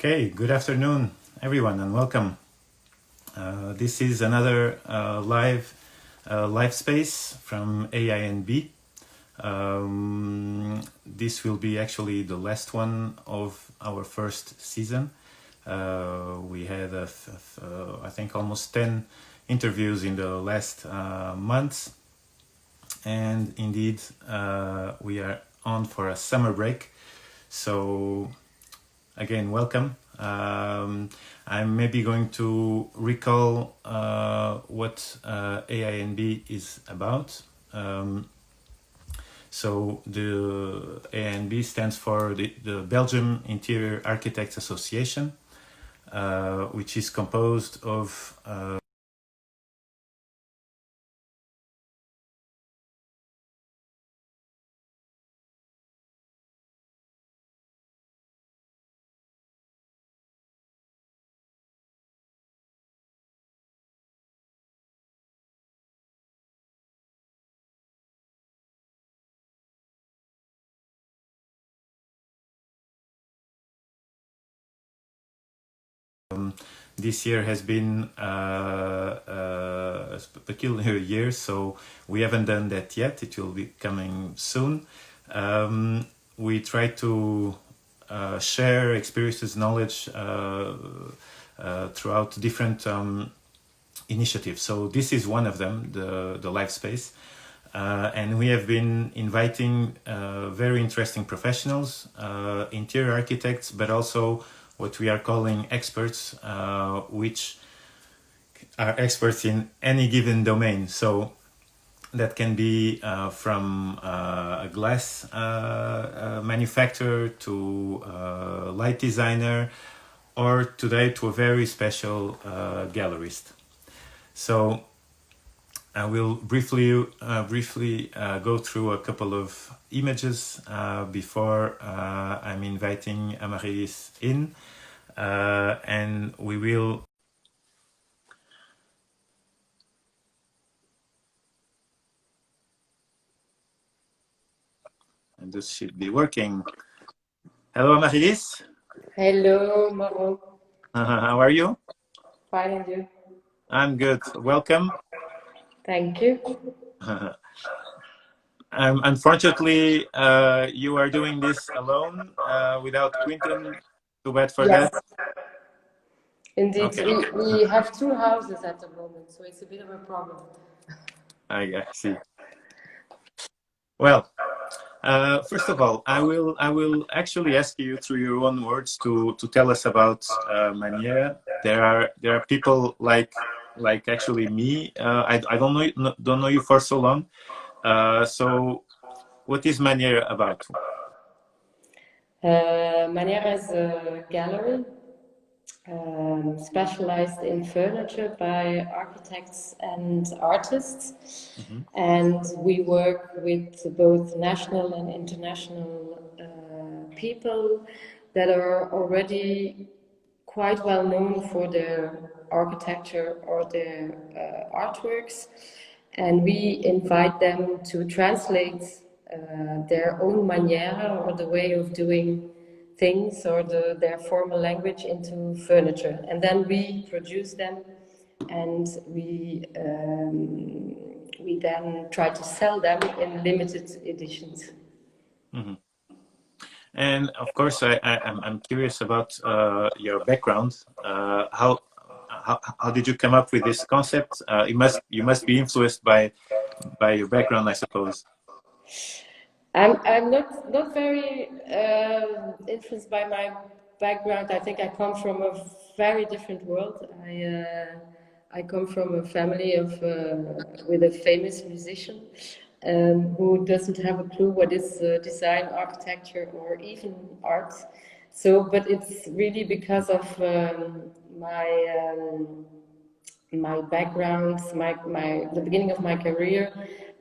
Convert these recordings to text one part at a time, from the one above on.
Okay, good afternoon, everyone, and welcome. This is another live space from AINB. This will be actually the last one of our first season. We had, I think, almost 10 interviews in the last months, and indeed, we are on for a summer break. So, again, welcome. I'm maybe going to recall what AINB is about. So the AINB stands for the Belgium Interior Architects Association, which is composed of this year has been a peculiar year, so we haven't done that yet. It will be coming soon. We try to share experiences, knowledge throughout different initiatives. So this is one of them, the live space. And we have been inviting very interesting professionals, interior architects, but also what we are calling experts, which are experts in any given domain. So that can be from a glass manufacturer to a light designer, or today to a very special gallerist. So I will briefly go through a couple of images before I'm inviting Amaryllis in, and we will. And this should be working. Hello, Amaryllis. Hello, Mauro. How are you? Fine, and you? I'm good. Welcome. Thank you. Unfortunately, you are doing this alone without Quinten. Too bad for Yes. that. Indeed, Okay. we have two houses at the moment, so it's a bit of a problem. I see. Well, first of all, I will actually ask you through your own words to tell us about Maniera. There are people like actually me. I don't know you for so long. So what is Maniera about? Maniera is a gallery specialized in furniture by architects and artists. Mm-hmm. And we work with both national and international people that are already quite well known for their architecture or their artworks. And we invite them to translate their own maniera, or the way of doing things, or their formal language, into furniture. And then we produce them, and we then try to sell them in limited editions. Mm-hmm. And of course, I'm curious about your background. How did you come up with this concept? You must be influenced by your background, I suppose. I'm not very influenced by my background. I think I come from a very different world. I come from a family of with a famous musician who doesn't have a clue what is design, architecture, or even art. So, but it's really because of my background, the beginning of my career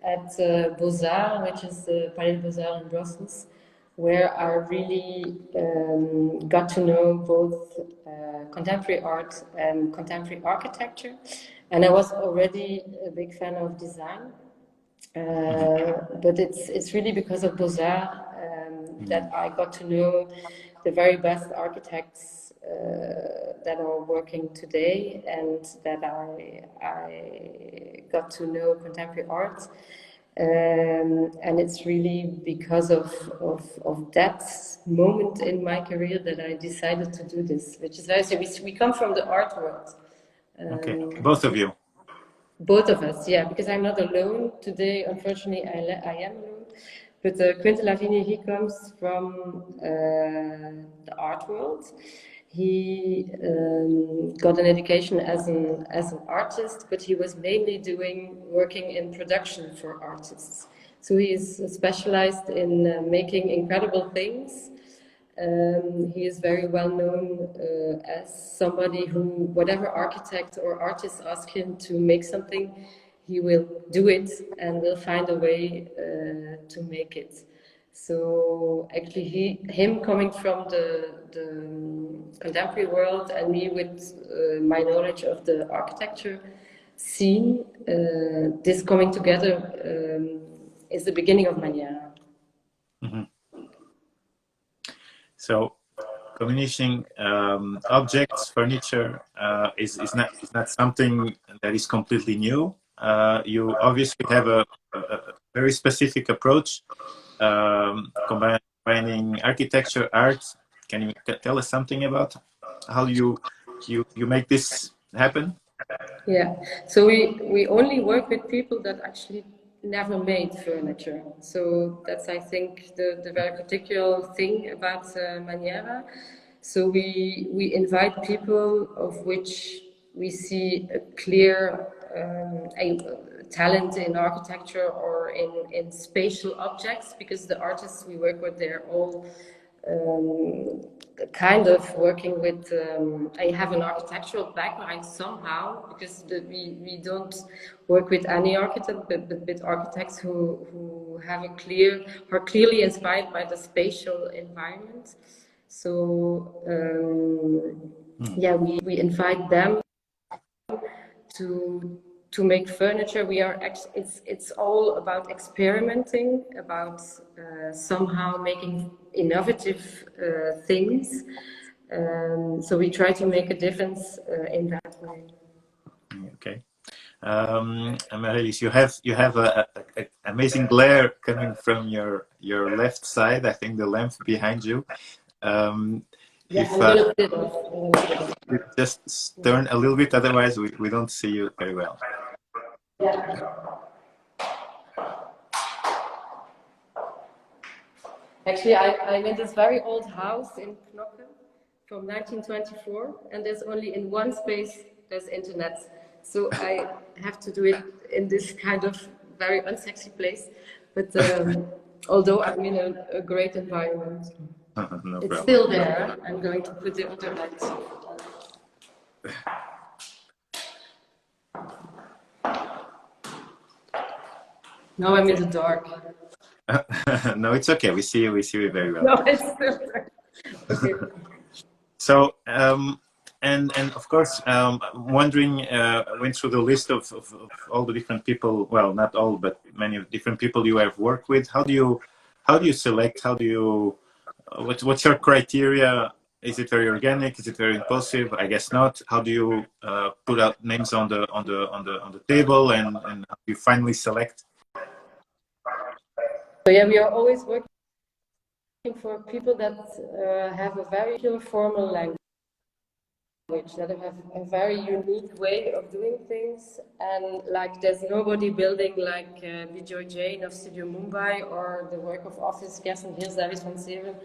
at Beaux-Arts, which is the Palais des Beaux-Arts in Brussels, where I really got to know both contemporary art and contemporary architecture. And I was already a big fan of design. But it's really because of Beaux-Arts that I got to know the very best architects that are working today and that I got to know contemporary art. And it's really because of that moment in my career that I decided to do this, which is very, so we come from the art world. Okay, both of you. Both of us, yeah, because I'm not alone today. Unfortunately, I am alone. But Quentin Lavigne, he comes from the art world. He got an education as an artist, but he was mainly working in production for artists. So he is specialized in making incredible things. He is very well known as somebody who, whatever architect or artist ask him to make something, he will do it and will find a way to make it. So actually, him coming from the contemporary world and me with my knowledge of the architecture scene, this coming together is the beginning of Maniera. Mm-hmm. So, combination objects, furniture is not something that is completely new. You obviously have a very specific approach, combining architecture, art. Can you tell us something about how you make this happen? Yeah, so we only work with people that actually never made furniture. So that's, I think, the very particular thing about Maniera. So we invite people of which we see a clear talent in architecture or in spatial objects, because the artists we work with, they're all kind of working with, I have an architectural background somehow, because we don't work with any architect, but with architects who have are clearly inspired by the spatial environment. So yeah, we invite them to make furniture. It's all about experimenting, about somehow making innovative things. So we try to make a difference in that way. Okay. Amaryllis, you have a amazing glare coming from your left side. I think the lamp behind you. Yeah, if I'm gonna put it off. you just turn a little bit, otherwise we don't see you very well. Yeah. Actually, I'm in this very old house in Knokke from 1924, and there's only in one space there's internet. So I have to do it in this kind of very unsexy place. But although I'm in a great environment, No it's problem. still there. I'm going to put the other lights. Now I'm in the dark. No, it's okay. We see you very well. No, it's still there. Okay. So, and of course, wondering, went through the list of all the different people. Well, not all, but many different people you have worked with. How do you select? How do you? What's your criteria? Is it very organic? Is it very impulsive? I guess not. How do you put out names on the table, and how do you finally select? So yeah, we are always working for people that have a very formal language, that have a very unique way of doing things, and like there's nobody building like Bijoy Jain of Studio Mumbai, or the work of Office Gerson Heers, David van Seven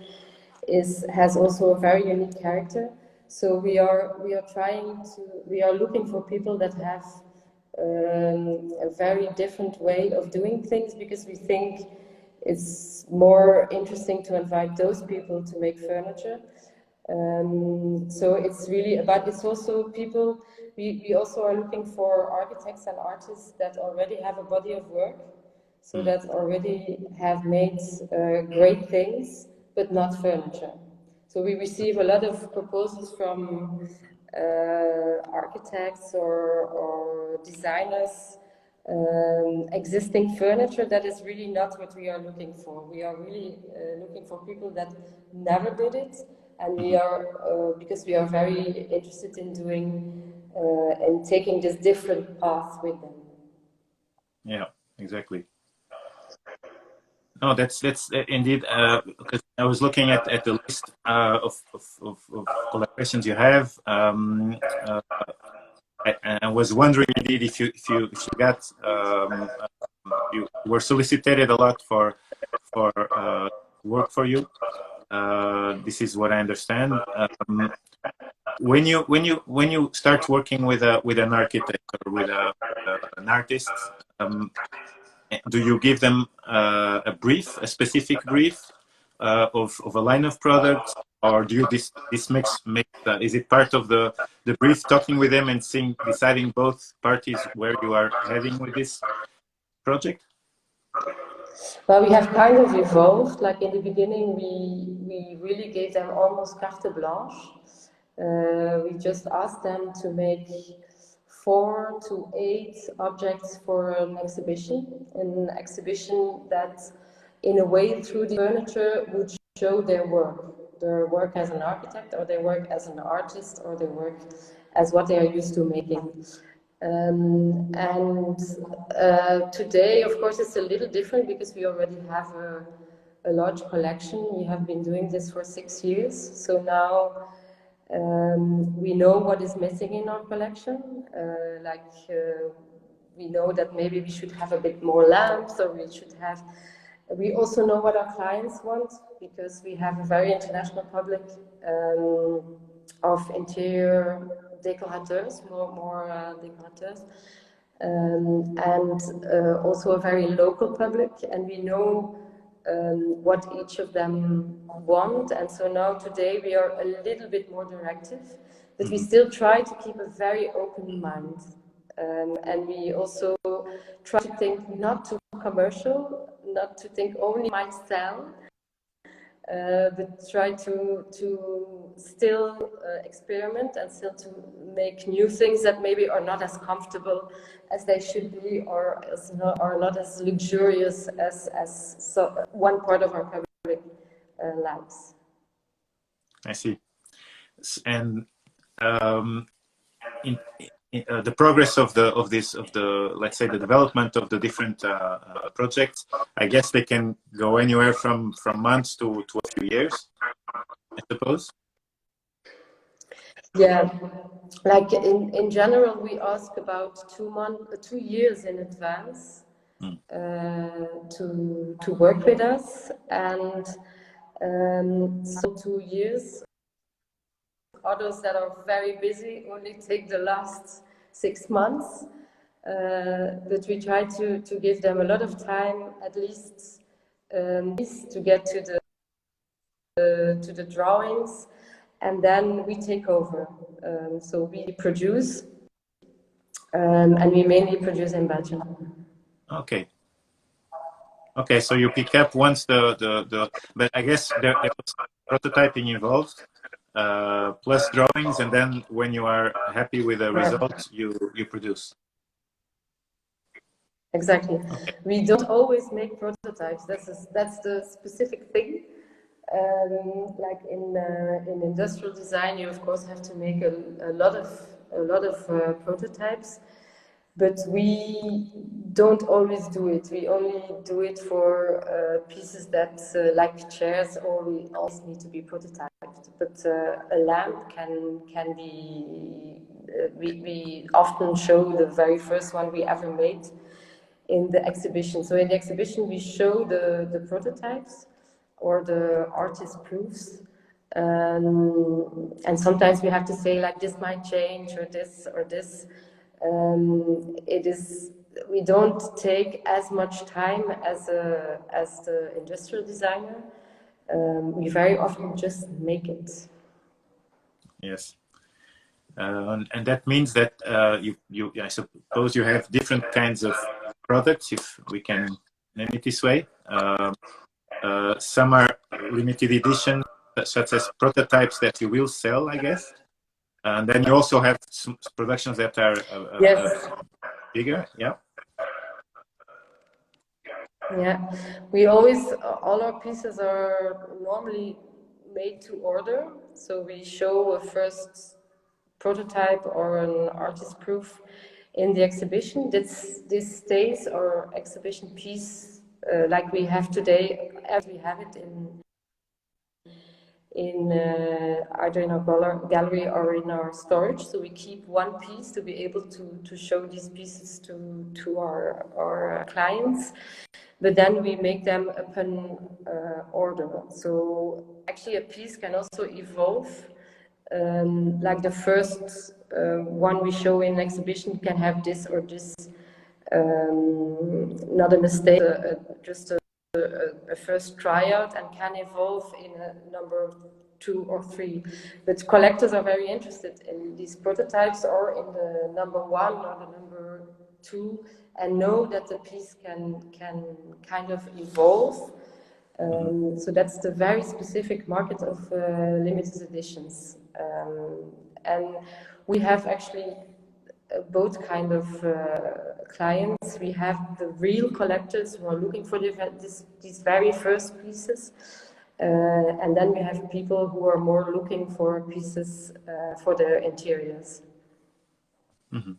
has also a very unique character. So we are looking for people that have a very different way of doing things, because we think it's more interesting to invite those people to make furniture. So it's really about, it's also people, we also are looking for architects and artists that already have a body of work, so that already have made great things, but not furniture. So we receive a lot of proposals from architects or designers, existing furniture that is really not what we are looking for. We are really looking for people that never did it, and we are because we are very interested in doing and taking this different path with them. Yeah, exactly. No, that's indeed, because I was looking at the list of collaborations you have. I was wondering indeed if you got you were solicited a lot for work for you. This is what I understand. When you start working with an architect or with an artist, do you give them a specific brief of a line of products, or do you this makes is it part of the brief, talking with them and deciding both parties where you are heading with this project? Well, we have kind of evolved. Like in the beginning, we really gave them almost carte blanche. We just asked them to make 4 to 8 objects for an exhibition that, in a way, through the furniture, would show their work as an architect, or their work as an artist, or their work as what they are used to making. Today, of course, it's a little different because we already have a large collection. We have been doing this for 6 years, so now we know what is missing in our collection. We know that maybe we should have a bit more lamps, or we should have. We also know what our clients want, because we have a very international public of interior decorateurs, more decorateurs, and also a very local public, and we know what each of them want. And so now today we are a little bit more directive, but we still try to keep a very open mind. And we also try to think not too commercial, not to think only might sell, but try to still experiment, and still to make new things that maybe are not as comfortable as they should be, or are not as luxurious as one part of our public likes. I see. And in the progress of the let's say the development of the different projects, I guess they can go anywhere from months to a few years, I suppose. Yeah, like in general, we ask about 2 years in advance to work with us, and so 2 years. Others that are very busy only take the last 6 months, but we try to give them a lot of time, at least to get to the drawings, and then we take over. So we produce, and we mainly produce in Belgium. Okay. Okay, so you pick up once the but I guess there was prototyping involved, plus drawings, and then when you are happy with the result, you produce. Exactly. Okay. We don't always make prototypes. That's the specific thing. Like in industrial design, you of course have to make a lot of prototypes, but we don't always do it. We only do it for pieces that, like chairs, always need to be prototyped. But a lamp can be. We often show the very first one we ever made in the exhibition. So in the exhibition, we show the prototypes or the artist proofs. And sometimes we have to say, like, this might change, or this or this. We don't take as much time as the industrial designer. We very often just make it. Yes. And that means that you I suppose you have different kinds of products, if we can name it this way. Some are limited edition, such as prototypes that you will sell, I guess. And then you also have some productions that are yes. Bigger, yeah. Yeah, we always, all our pieces are normally made to order, So we show a first prototype or an artist proof in the exhibition. This stays our exhibition piece like we have today, as we have it in either in our gallery or in our storage. So we keep one piece to be able to show these pieces to our clients, but then we make them upon order. So actually a piece can also evolve. Like the first one we show in exhibition can have this or this, not a mistake, just a first tryout, and can evolve in a number 2 or 3. But collectors are very interested in these prototypes or in the number 1 or the number 2, and know that the piece can kind of evolve. So that's the very specific market of limited editions. And we have actually both kind of clients. We have the real collectors who are looking for these very first pieces, and then we have people who are more looking for pieces for their interiors. Mm-hmm.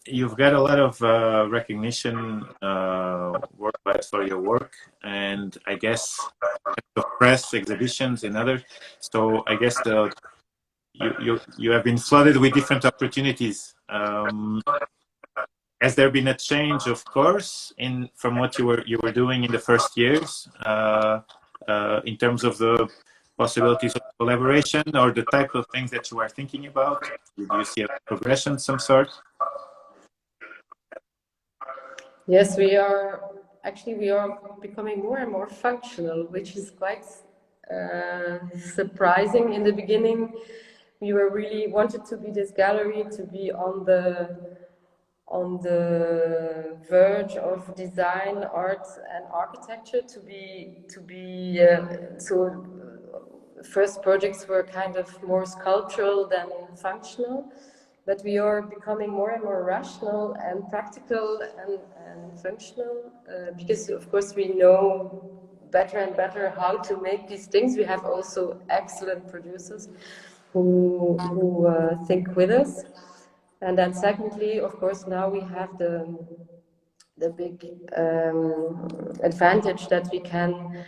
You've got a lot of recognition worldwide for your work, and I guess the press exhibitions and others. So I guess you have been flooded with different opportunities. Has there been a change, of course, from what you were doing in the first years, in terms of the possibilities of collaboration or the type of things that you are thinking about? Do you see a progression of some sort? Yes, we are becoming more and more functional, which is quite surprising. In the beginning, we were really wanted to be this gallery, to be on the verge of design, art, and architecture. So first projects were kind of more sculptural than functional. But we are becoming more and more rational and practical and functional because, of course, we know better and better how to make these things. We have also excellent producers who think with us. And then secondly, of course, now we have the big advantage that we can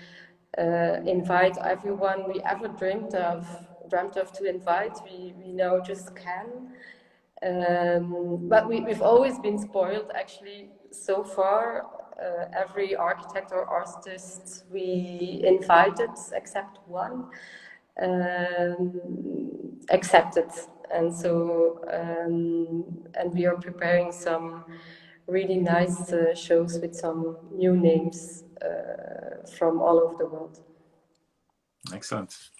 invite everyone we ever dreamt of to invite. We now just can. But we've always been spoiled, actually, so far. Every architect or artist we invited, except one, accepted. And so, and we are preparing some really nice shows with some new names from all over the world. Excellent.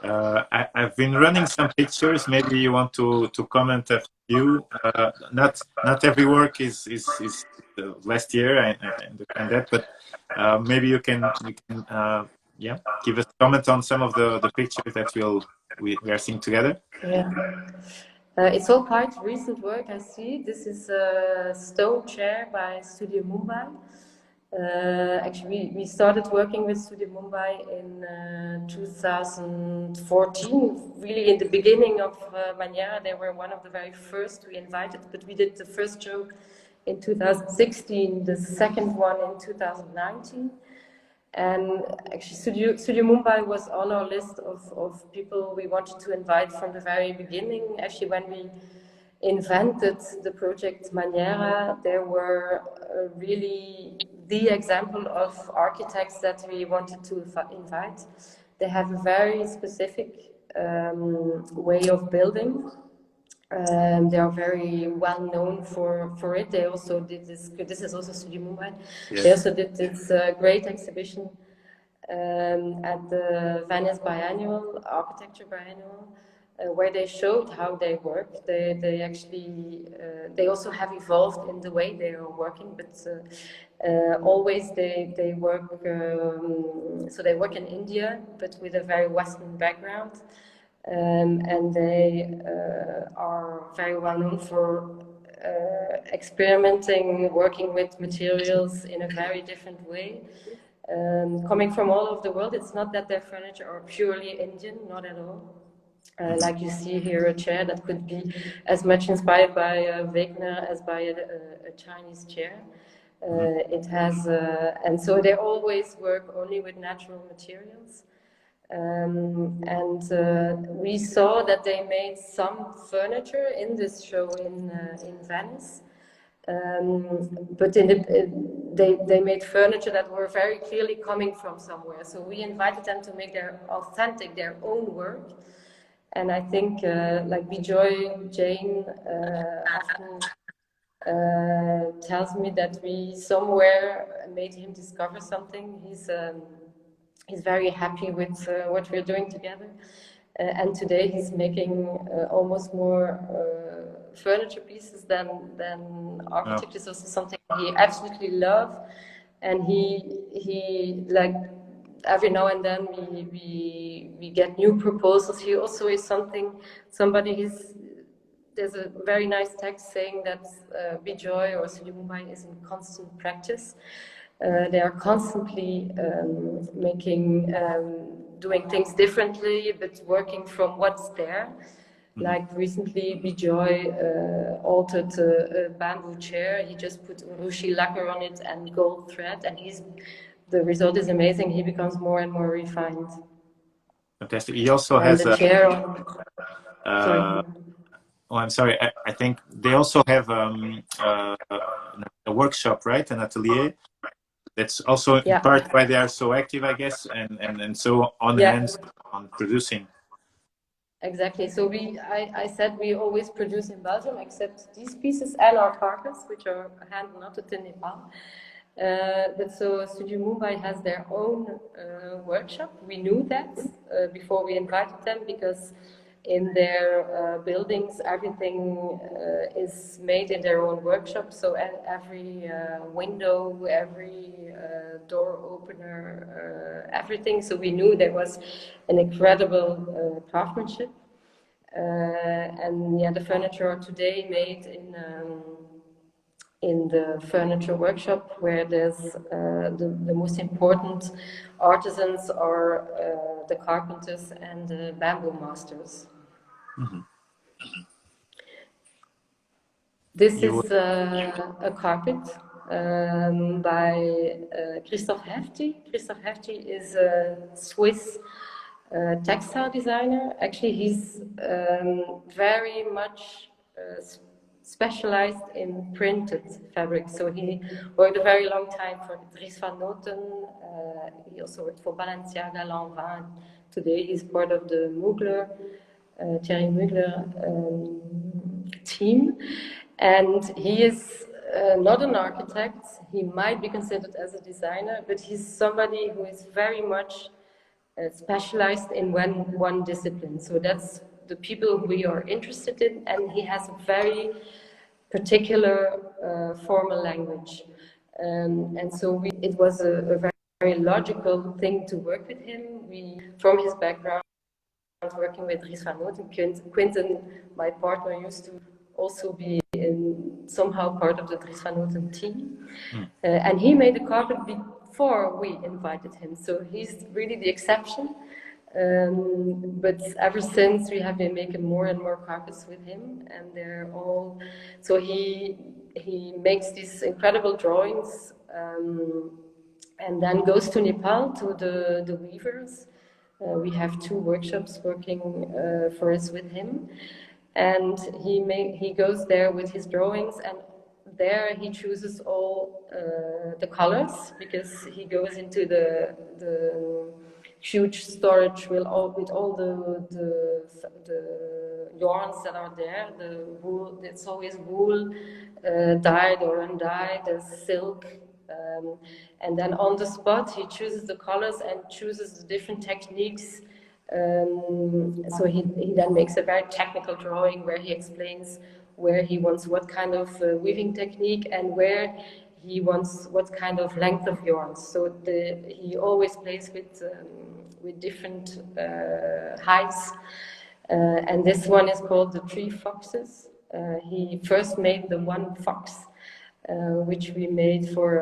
I've been running some pictures. Maybe you want to comment a few. Not every work is last year. I understand that, but maybe you can give us a comment on some of the pictures that we are seeing together. Yeah. It's all quite recent work, I see. This is a stone chair by Studio Mumbai. Actually, we started working with Studio Mumbai in 2014, really in the beginning of Maniera. They were one of the very first we invited, but we did the first show in 2016, the second one in 2019. And actually, Studio Mumbai was on our list of people we wanted to invite from the very beginning. Actually, when we invented the project Maniera, they were really the example of architects that we wanted to invite. They have a very specific way of building. They are very well known for it. They also did this. This is also Studio Mumbai. Yes. They also did this great exhibition at the Venice Biennial, Architecture Biennial, where they showed how they work. They actually they also have evolved in the way they are working, but always they work. So they work in India, but with a very Western background. And they are very well known for experimenting, working with materials in a very different way. coming from all over the world. It's not that their furniture are purely Indian, not at all. Like you see here, a chair that could be as much inspired by Wegner as by a Chinese chair. It has, and so they always work only with natural materials. We saw that they made some furniture in this show in Venice. But they made furniture that were very clearly coming from somewhere. So we invited them to make their own work. And I think, like Bijoy Jain often tells me that we somewhere made him discover something. He's very happy with what we're doing together. And today he's making almost more furniture pieces than architecture. It's also something he absolutely loves. And he like every now and then we get new proposals. He also is there's a very nice text saying that Bijoy or Studio Mumbai is in constant practice. They are constantly doing things differently, but working from what's there. Like recently, Bijoy altered a bamboo chair. He just put urushi lacquer on it and gold thread, and the result is amazing. He becomes more and more refined. Fantastic. He also has a chair. Sorry. Oh, I'm sorry. I think they also have a workshop, right? An atelier. That's also in part why they are so active, I guess, and so on hands on producing. Exactly. So I said we always produce in Belgium, except these pieces and our carpets, which are hand-knotted in Nepal. But so Studio Mumbai has their own workshop. We knew that before we invited them, because in their buildings everything is made in their own workshop. So every window, every door opener, everything. So we knew there was an incredible craftsmanship. And the furniture are today made in the furniture workshop, where there's the most important artisans are the carpenters and the bamboo masters. Mm-hmm. This is a carpet by Christoph Hefti. Christoph Hefti is a Swiss textile designer. Actually, he's very much specialized in printed fabric. So he worked a very long time for Dries van Noten. He also worked for Balenciaga, Lanvin. Today he's part of the Mugler, Thierry Mugler team. And he is not an architect. He might be considered as a designer, but he's somebody who is very much specialized in one discipline. So that's the people we are interested in, and he has a very particular formal language. And so it was a very, very logical thing to work with him. From his background, working with Dries van Noten, Quinten, my partner, used to also be somehow part of the Dries van Noten team. And he made the carpet before we invited him. So he's really the exception. But ever since, we have been making more and more carpets with him, and they're all. So he makes these incredible drawings, and then goes to Nepal to the weavers. We have 2 workshops working for us with him, and he goes there with his drawings, and there he chooses all the colors, because he goes into the huge storage with all the yarns that are there. The wool, it's always wool, dyed or undyed, there's silk. And then on the spot he chooses the colors and chooses the different techniques. So he then makes a very technical drawing where he explains where he wants what kind of weaving technique and where he wants what kind of length of yarns. So he always plays with different heights. And this one is called the 3 foxes. He first made the 1 fox, which we made for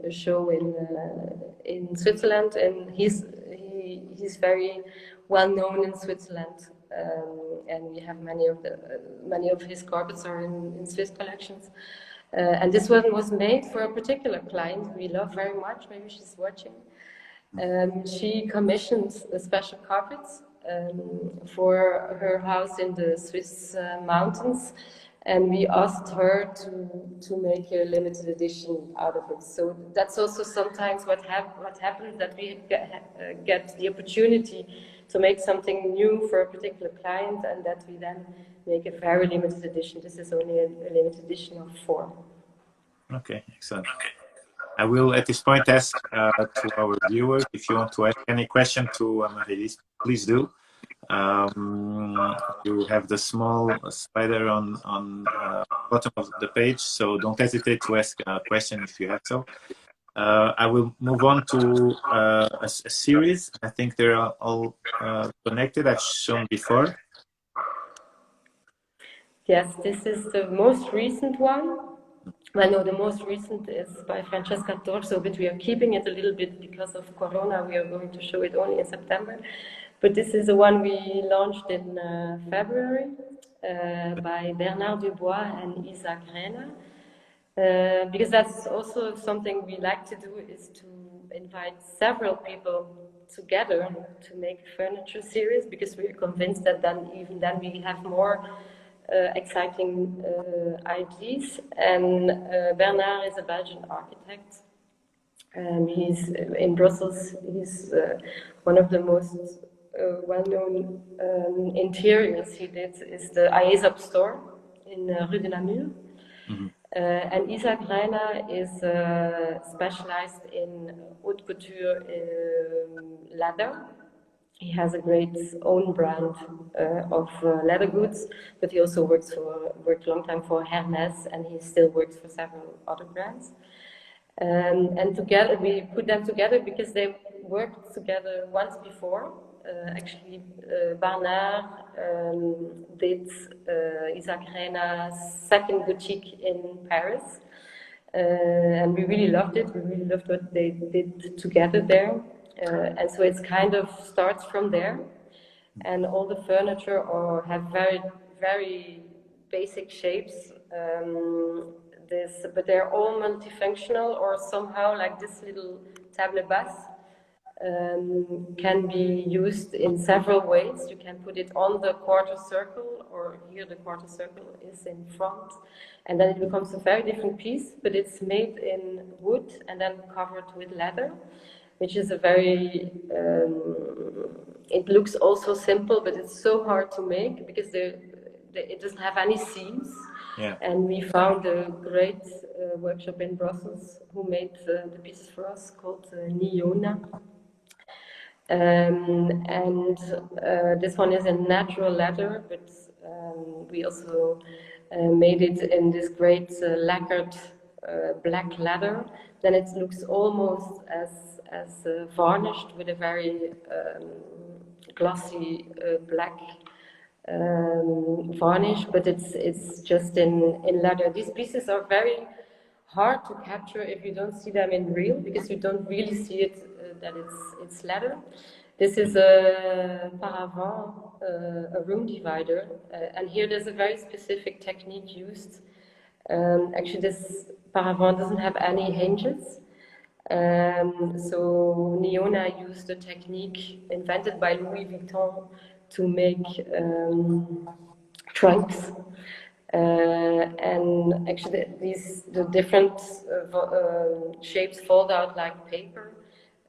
a show in Switzerland, and he's very well known in Switzerland, and we have many of his carpets are in Swiss collections. And this one was made for a particular client we love very much. Maybe she's watching. She commissioned special carpets for her house in the Swiss mountains, and we asked her to make a limited edition out of it. So that's also sometimes what happens, that we get the opportunity to make something new for a particular client, and that we then make a very limited edition. This is only a limited edition of 4. Okay, excellent. I will at this point ask to our viewers, if you want to ask any question to Amaryllis, please do. You have the small spider on bottom of the page, so don't hesitate to ask a question if you have so. I will move on to a series. I think they're all connected. I've shown before. Yes, this is the most recent one. Well, no, the most recent is by Francesca Torso, but we are keeping it a little bit because of Corona. We are going to show it only in September. But this is the one we launched in February by Bernard Dubois and Isaac Reina. Because that's also something we like to do, is to invite several people together to make a furniture series, because we are convinced that even then we have more exciting ideas. And Bernard is a Belgian architect. He's in Brussels. He's one of the most well-known interiors he did is the Aesop store in Rue de Namur. Mm-hmm. And Isaac Reina is specialized in haute couture leather. He has a great own brand of leather goods, but he also worked a long time for Hermes, and he still works for several other brands. And together, we put them together because they worked together once before. Actually, Bernard did Isaac Reina's second boutique in Paris. And we really loved it. We really loved what they did together there. And so it's kind of starts from there, and all the furniture have very, very basic shapes. But they're all multifunctional, or somehow, like this little table basse can be used in several ways. You can put it on the quarter circle, or here the quarter circle is in front, and then it becomes a very different piece, but it's made in wood and then covered with leather, which is a very, it looks also simple, but it's so hard to make because it doesn't have any seams. Yeah. And we found a great workshop in Brussels who made the pieces for us, called Niona. And this one is in natural leather, but we also made it in this great lacquered black leather. Then it looks almost as varnished with a very glossy black varnish, but it's just in leather. These pieces are very hard to capture if you don't see them in real, because you don't really see it that it's leather. This is a paravent, a room divider, and here there's a very specific technique used. Actually, this paravent doesn't have any hinges. So Niona used a technique invented by Louis Vuitton to make trunks. And actually the different shapes fold out like paper.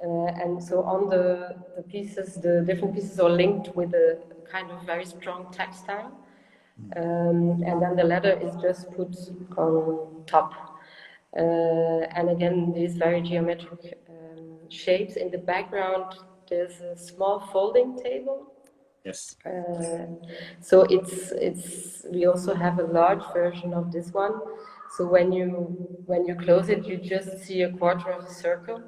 And so on the pieces, the different pieces are linked with a kind of very strong textile. And then the leather is just put on top. And again, these very geometric shapes. In the background, there's a small folding table. Yes. So we also have a large version of this one. So when you close it, you just see a quarter of a circle.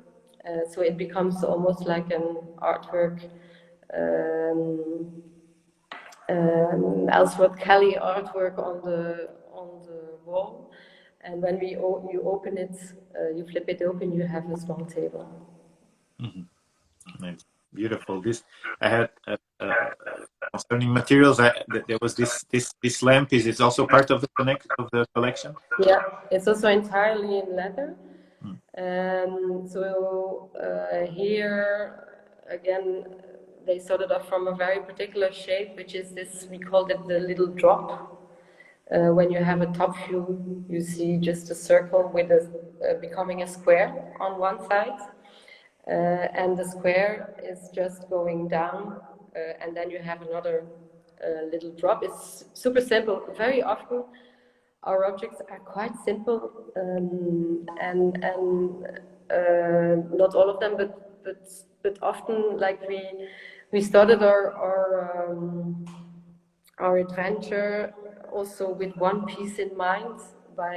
So it becomes almost like an artwork, Ellsworth Kelly artwork on the wall. And when you open it, you flip it open, you have a small table. Nice. Beautiful. This I had concerning materials. There was this lamp. Is it also part of the collection? Yeah, it's also entirely in leather. Here again, they started off from a very particular shape, which is this. We called it the little drop. When you have a top view, you see just a circle with becoming a square on one side. And the square is just going down, and then you have another little drop. It's super simple. Very often, our objects are quite simple, and not all of them, but often, like we started our adventure also with one piece in mind by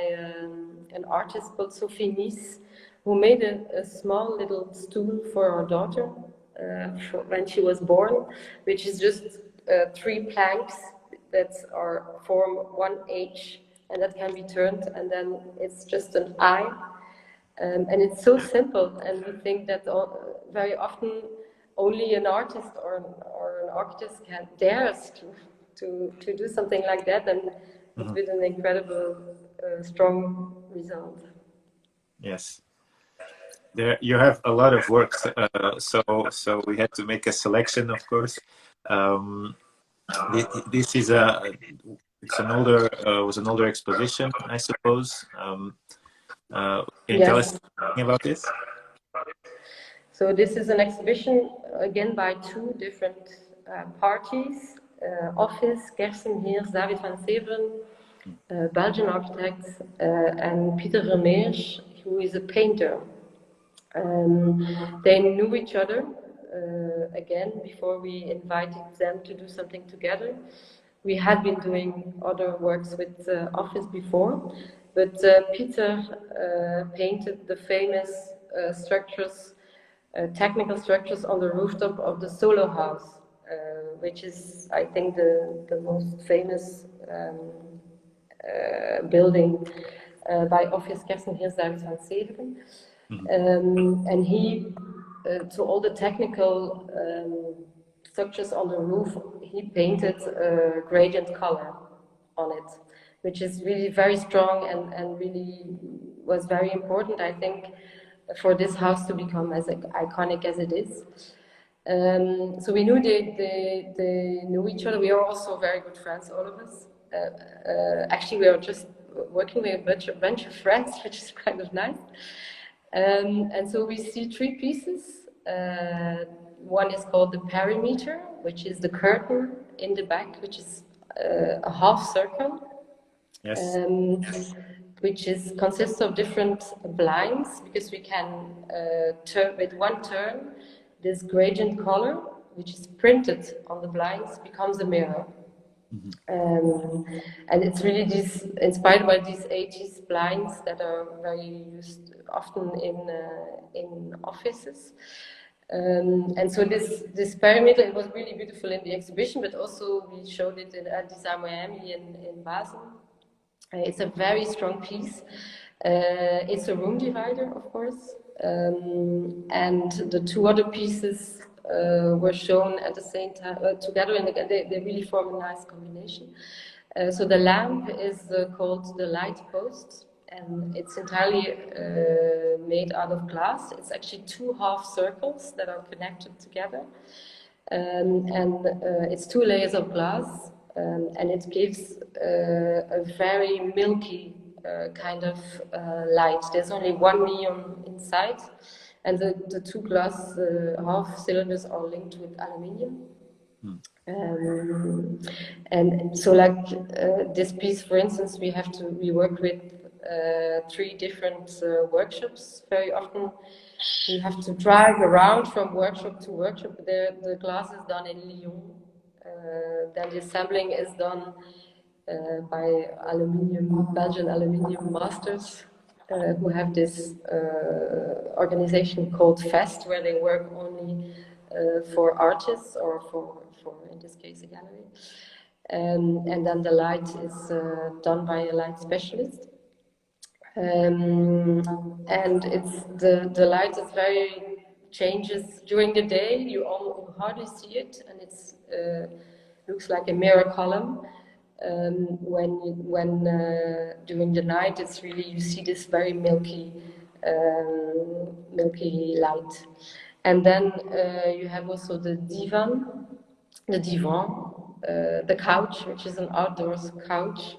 an artist called Sophie Nice, who made a small little stool for our daughter when she was born, which is just 3 planks that form one H, and that can be turned, and then it's just an eye. And it's so simple, and we think that very often only an artist or an architect can dares to do something like that, and it's with an incredible, strong result. Yes. There you have a lot of works, so we had to make a selection, of course. This is it's an older was an older exposition, I suppose. Can you tell us something about this? So this is an exhibition again by 2 different parties. Office, Kersenheers, David van Severen, Belgian architect, and Pieter Vermeers, who is a painter. They knew each other again before we invited them to do something together. We had been doing other works with Office before, but Peter painted the famous structures, technical structures on the rooftop of the Solo House, which is, I think, the most famous building by Office Kersenheers David van Severen. And he, to all the technical structures on the roof, he painted gradient color on it, which is really very strong and really was very important, I think, for this house to become as iconic as it is. So we knew they knew each other. We are also very good friends, all of us. Actually, we are just working with a bunch of friends, which is kind of nice. And so we see 3 pieces. One is called the perimeter, which is the curtain in the back, which is a half circle. Yes. Which consists of different blinds, because we can turn with one turn, this gradient color, which is printed on the blinds, becomes a mirror. And it's really inspired by these 80s blinds that are very used often in offices. And so this perimeter, it was really beautiful in the exhibition, but also we showed it at Design Miami in Basel. It's a very strong piece. It's a room divider, of course, and the 2 other pieces were shown at the same time together, and they really form a nice combination. So the lamp is called the light post, and it's entirely made out of glass. It's actually 2 half circles that are connected together, and it's 2 layers of glass. And it gives a very milky kind of light. There's only 1 neon inside, and the 2 glass half cylinders are linked with aluminium. And so, like this piece, for instance, we work with 3 different workshops. Very often, we have to drive around from workshop to workshop. The glass is done in Lyon. Then the assembling is done by Belgian aluminium masters, who have this organization called FEST, where they work only for artists or for in this case a gallery. And then the light is done by a light specialist. And it's the light is very changes during the day. You hardly see it, and it's looks like a mirror column. When during the night, it's really you see this very milky light. And then you have also the the couch, which is an outdoors couch.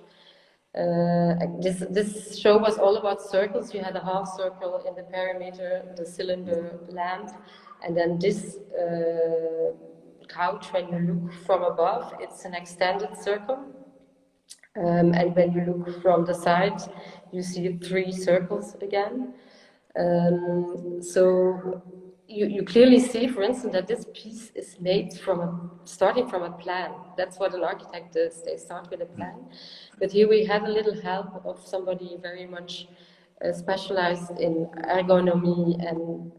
This show was all about circles. You had a half circle in the perimeter, the cylinder lamp, and then this couch, when you look from above, it's an extended circle. And when you look from the side, you see 3 circles again. So you clearly see, for instance, that this piece is made starting from a plan. That's what an architect does. They start with a plan. But here we have a little help of somebody very much specialized in ergonomy and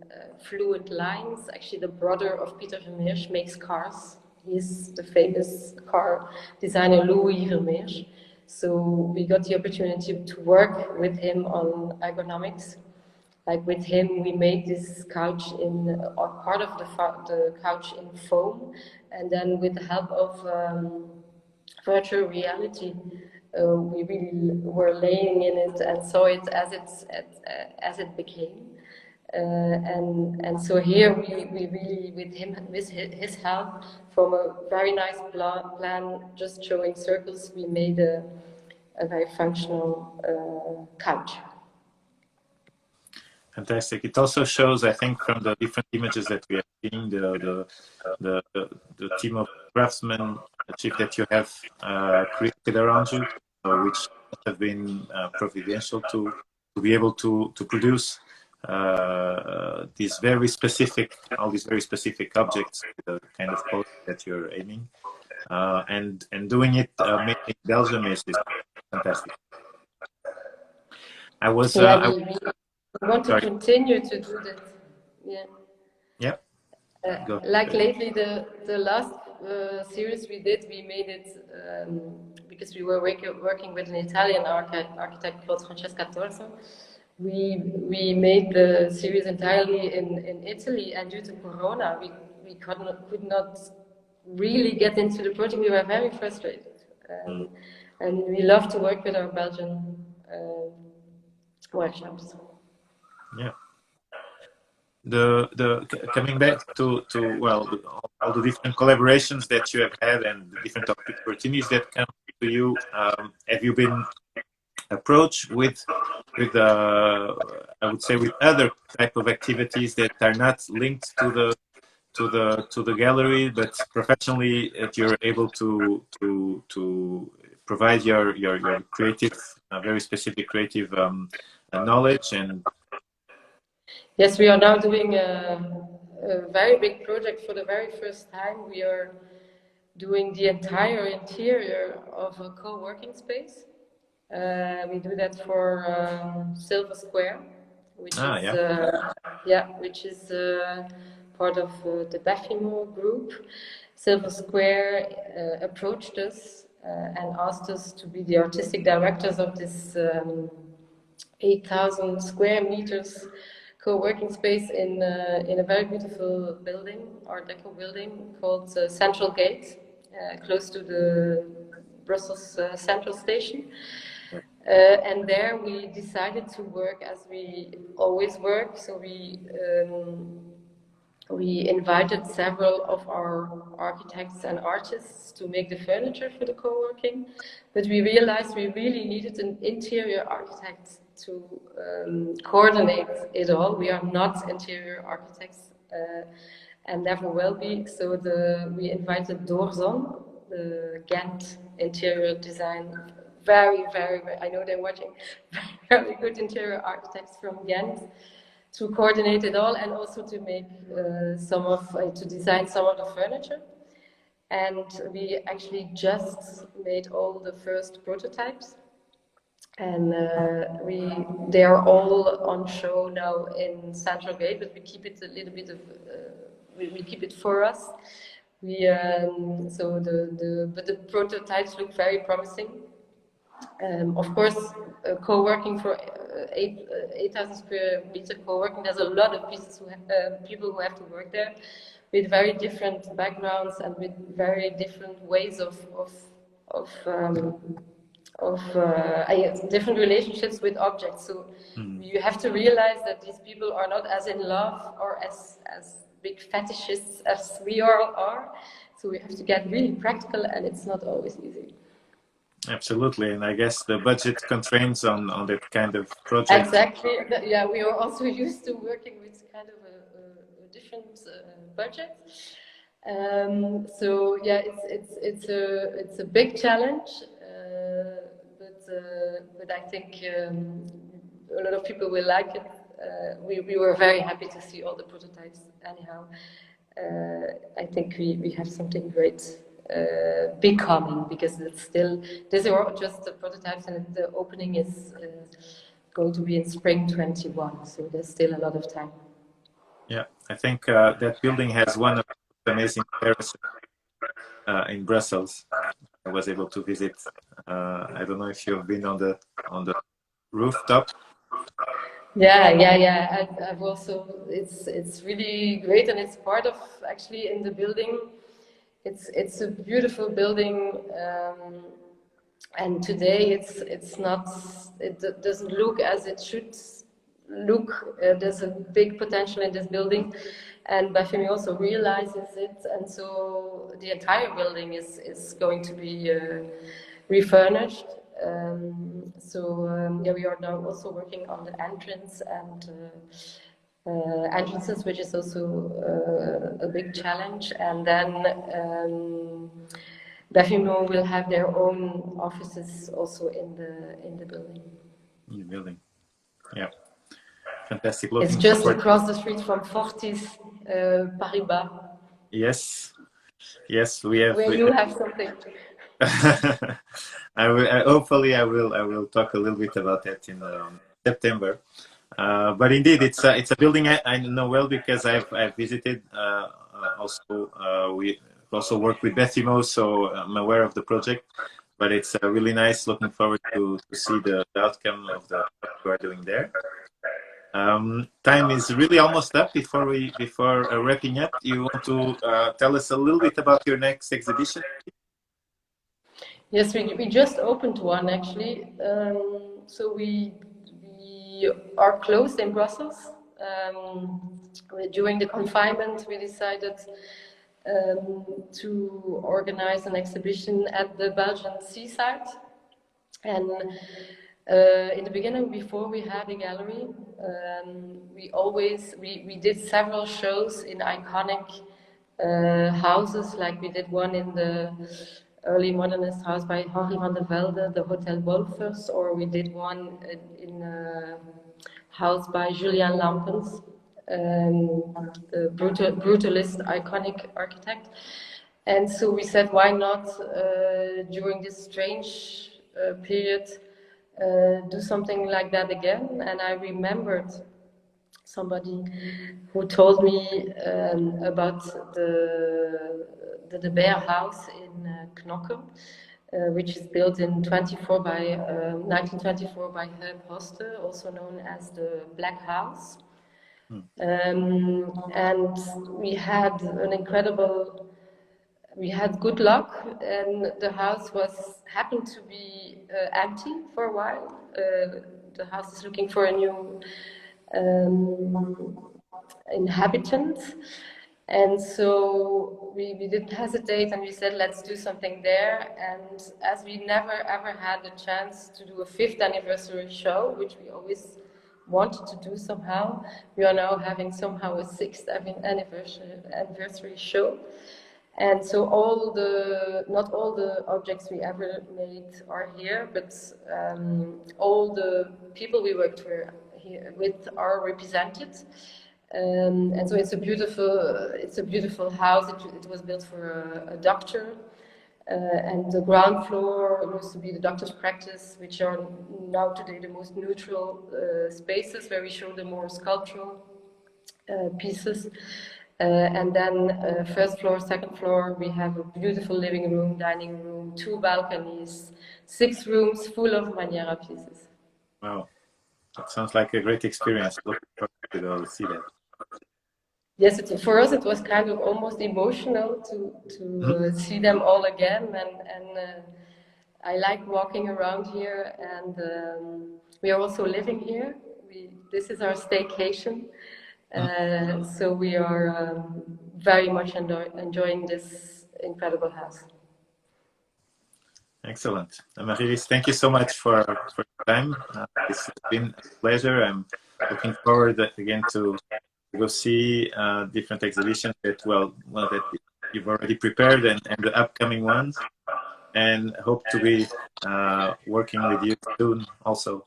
fluid lines. Actually, the brother of Peter Vermeersch makes cars. He's the famous car designer Louis Vermeersch. So we got the opportunity to work with him on ergonomics. Like with him, we made this couch or part of the couch in foam, and then with the help of virtual reality, we really were laying in it and saw it as it became. And so here we really, with his help, from a very nice plan just showing circles, we made a very functional couch. Fantastic. It also shows, I think, from the different images that we have seen, the team of craftsmanship that you have created around you, which have been providential to be able to produce all these very specific objects, the kind of pose that you're aiming, and doing it made in Belgium is fantastic. I was. We want to continue to do that. Yeah. Yeah. Like lately, the last series we did, we made it because we were working with an Italian architect called Francesca Torso. We made the series entirely in Italy, and due to Corona, we could not really get into the project. We were very frustrated, and we love to work with our Belgian workshops. Yeah. The coming back to all the different collaborations that you have had and the different opportunities that come to you, have you been approached with I would say with other type of activities that are not linked to the gallery, but professionally that you're able to provide your creative, very specific creative knowledge? And yes, we are now doing a very big project for the very first time. We are doing the entire interior of a co-working space. We do that for Silver Square, which is part of the Belgium group. Silver Square approached us and asked us to be the artistic directors of this 8,000 square meters co-working space in a very beautiful building, Art Deco building called Central Gate, close to the Brussels Central Station. And there we decided to work as we always work. So we invited several of our architects and artists to make the furniture for the co-working, but we realized we really needed an interior architect to coordinate it all. We are not interior architects and never will be. So we invited Doorzon, the Ghent interior design, very, very, I know they're watching, very good interior architects from Ghent, to coordinate it all and also to make to design some of the furniture. And we actually just made all the first prototypes, and they are all on show now in Central Gate, but we keep it a little bit of we keep it for us. But the prototypes look very promising. Of course, co-working for 8,000 square meter co-working. There's a lot of people who have to work there with very different backgrounds and with very different ways of different relationships with objects. So you have to realize that these people are not as in love or as big fetishists as we all are. So we have to get really practical, and it's not always easy. Absolutely, and I guess the budget constraints on that kind of project. Exactly. Yeah, we are also used to working with kind of a different budget. So yeah, it's a big challenge, but I think a lot of people will like it. We were very happy to see all the prototypes. Anyhow, I think we have something great becoming, because it's still, these are just the prototypes, and the opening is going to be in spring 21, so there's still a lot of time. Yeah, I think that building has one of the amazing terraces in Brussels. I was able to visit. I don't know if you've been on the rooftop. Yeah. I've also. It's really great, and it's part of actually in the building. It's a beautiful building, and today it's not. It doesn't look as it should look. There's a big potential in this building, and Bafemi also realizes it, and so the entire building is going to be refurnished. Yeah, we are now also working on the entrance and entrances, which is also a big challenge. And then Bafimo will have their own offices also in the building. In the building, yeah, fantastic. It's just across the street from Fortis Paribas. Yes, we have. Where you have something. Hopefully, I will talk a little bit about that in September. But indeed, it's a building I know well, because I've visited. Also, we also work with Bethimo, so I'm aware of the project. But it's really nice. Looking forward to see the outcome of the what we are doing there. Time is really almost up. Before wrapping up, you want to tell us a little bit about your next exhibition? Yes, we just opened one actually. So we are closed in Brussels. During the confinement, we decided to organize an exhibition at the Belgian seaside. And in the beginning, before we had a gallery, we did several shows in iconic houses. Like we did one in the early modernist house by Henri van der Velde, the Hotel Wolfers, or we did one in a house by Julian Lampens, the brutalist iconic architect. And so we said, why not during this strange period do something like that again? And I remembered somebody who told me about the Bear House in Knokke, which is built in 1924 by Herb Hoste, also known as the Black House. And we had good luck, and the house happened to be empty for a while. The house is looking for a new inhabitant, and so we didn't hesitate, and we said, let's do something there. And as we never ever had the chance to do a 5th anniversary show, which we always wanted to do somehow, we are now having somehow a 6th anniversary show. And so not all the objects we ever made are here, but all the people we worked with are represented. And so it's a beautiful house. It was built for a doctor, and the ground floor used to be the doctor's practice, which are now today the most neutral spaces where we show the more sculptural pieces. And then first floor, second floor, we have a beautiful living room, dining room, 2 balconies, 6 rooms full of Maniera pieces. Wow, It sounds like a great experience. Looking forward to go see that. Yes, for us it was kind of almost emotional to see them all again, and I like walking around here, and we are also living here. This is our staycation, so we are very much enjoying this incredible house. Excellent. Amaryllis, thank you so much for your time. It's been a pleasure. I'm looking forward again to go see different exhibitions that that you've already prepared and the upcoming ones, and hope to be working with you soon also.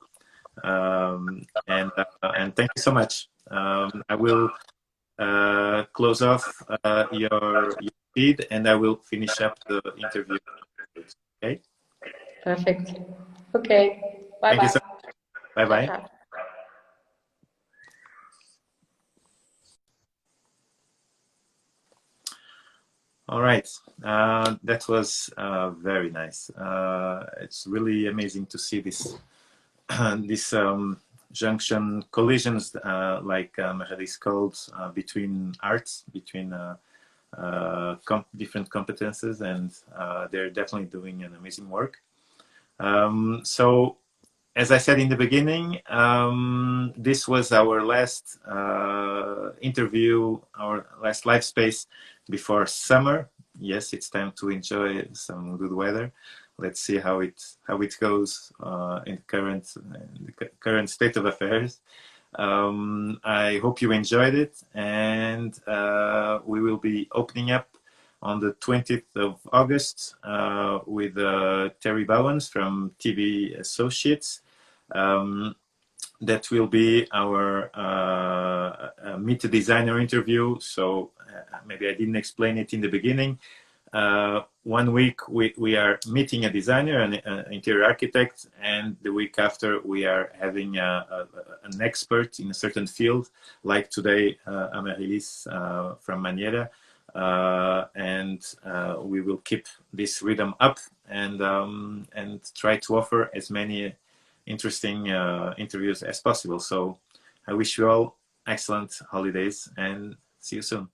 And thank you so much. I will close off your feed, and I will finish up the interview. Okay. Perfect. Okay. Bye Thank bye. you so much. Bye bye. Ciao, ciao. All right, that was very nice. It's really amazing to see this this junction collisions, like Amaryllis called, between arts, between different competences, and they're definitely doing an amazing work. So, as I said in the beginning, this was our last interview, our last live space before summer. Yes, it's time to enjoy some good weather. Let's see how it goes in the current state of affairs. I hope you enjoyed it, and we will be opening up on the 20th of August with Terry Bowens from TV Associates. That will be our Meet the Designer interview. So maybe I didn't explain it in the beginning. 1 week we are meeting a designer, an interior architect, and the week after we are having an expert in a certain field, like today Amaryllis from Maniera. And we will keep this rhythm up and try to offer as many interesting interviews as possible. So I wish you all excellent holidays and see you soon.